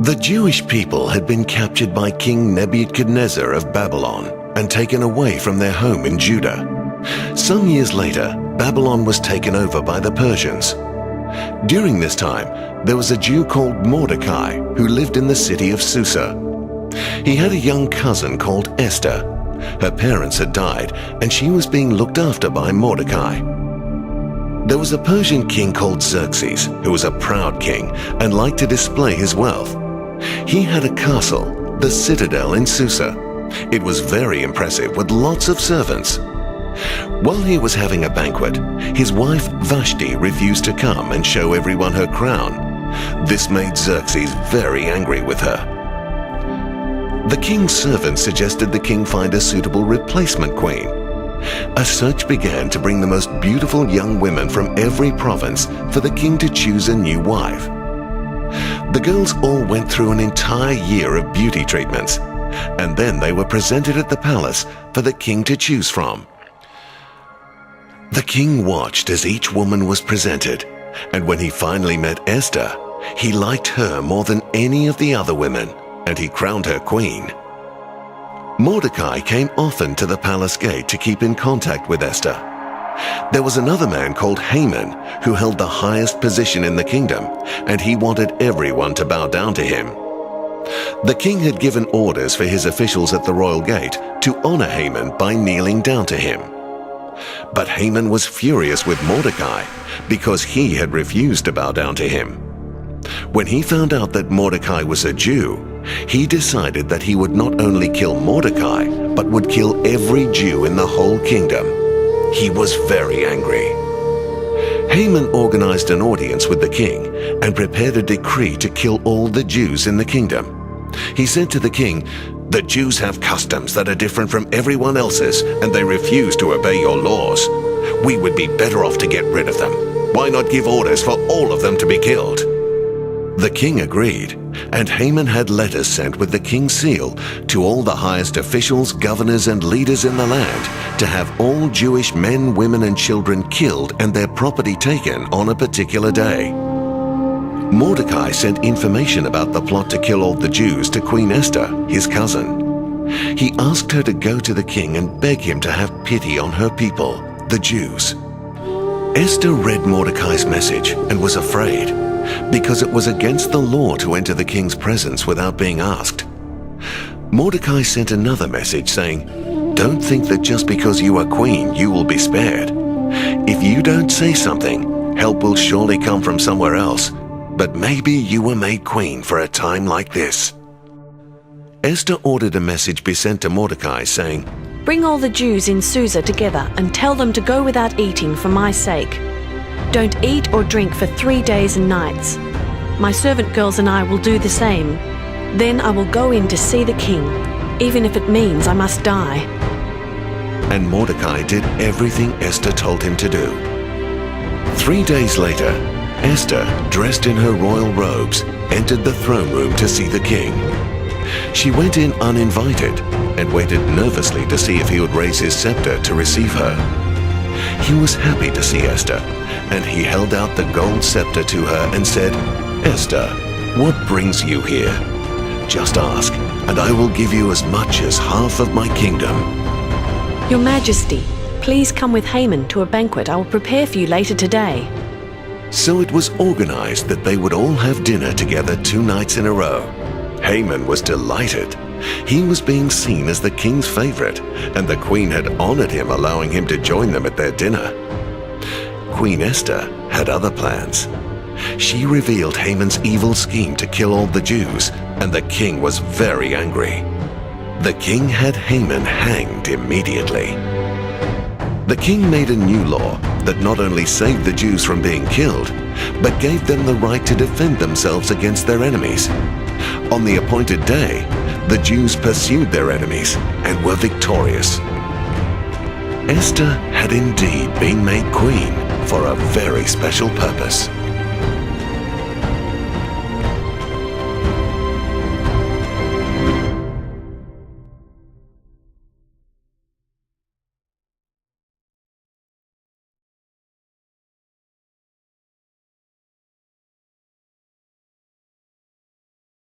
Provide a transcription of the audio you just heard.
The Jewish people had been captured by King Nebuchadnezzar of Babylon and taken away from their home in Judah. Some years later, Babylon was taken over by the Persians. During this time, there was a Jew called Mordecai who lived in the city of Susa. He had a young cousin called Esther. Her parents had died, and she was being looked after by Mordecai. There was a Persian king called Xerxes, who was a proud king and liked to display his wealth. He had a castle, the citadel in Susa. It was very impressive with lots of servants. While he was having a banquet, his wife Vashti refused to come and show everyone her crown. This made Xerxes very angry with her. The king's servants suggested the king find a suitable replacement queen. A search began to bring the most beautiful young women from every province for the king to choose a new wife. The girls all went through an entire year of beauty treatments, and then they were presented at the palace for the king to choose from. The king watched as each woman was presented, and when he finally met Esther, he liked her more than any of the other women, and he crowned her queen. Mordecai came often to the palace gate to keep in contact with Esther. There was another man called Haman who held the highest position in the kingdom, and he wanted everyone to bow down to him. The king had given orders for his officials at the royal gate to honor Haman by kneeling down to him. But Haman was furious with Mordecai because he had refused to bow down to him. When he found out that Mordecai was a Jew, he decided that he would not only kill Mordecai, but would kill every Jew in the whole kingdom. He was very angry. Haman organized an audience with the king and prepared a decree to kill all the Jews in the kingdom. He said to the king, "The Jews have customs that are different from everyone else's, and they refuse to obey your laws. We would be better off to get rid of them. Why not give orders for all of them to be killed?" The king agreed, and Haman had letters sent with the king's seal to all the highest officials, governors, and leaders in the land to have all Jewish men, women, and children killed and their property taken on a particular day. Mordecai sent information about the plot to kill all the Jews to Queen Esther, his cousin. He asked her to go to the king and beg him to have pity on her people, the Jews. Esther read Mordecai's message and was afraid, because it was against the law to enter the king's presence without being asked. Mordecai sent another message saying, "Don't think that just because you are queen, you will be spared. If you don't say something, help will surely come from somewhere else, but maybe you were made queen for a time like this." Esther ordered a message be sent to Mordecai saying, "Bring all the Jews in Susa together and tell them to go without eating for my sake. Don't eat or drink for 3 days and nights. My servant girls and I will do the same. Then I will go in to see the king, even if it means I must die." And Mordecai did everything Esther told him to do. 3 days later, Esther, dressed in her royal robes, entered the throne room to see the king. She went in uninvited and waited nervously to see if he would raise his scepter to receive her. He was happy to see Esther, and he held out the gold scepter to her and said, "Esther, what brings you here? Just ask, and I will give you as much as half of my kingdom." "Your Majesty, please come with Haman to a banquet I will prepare for you later today." So it was organized that they would all have dinner together 2 nights in a row. Haman was delighted. He was being seen as the king's favorite, and the queen had honored him, allowing him to join them at their dinner. Queen Esther had other plans. She revealed Haman's evil scheme to kill all the Jews, and the king was very angry. The king had Haman hanged immediately. The king made a new law that not only saved the Jews from being killed, but gave them the right to defend themselves against their enemies. On the appointed day, the Jews pursued their enemies and were victorious. Esther had indeed been made queen for a very special purpose.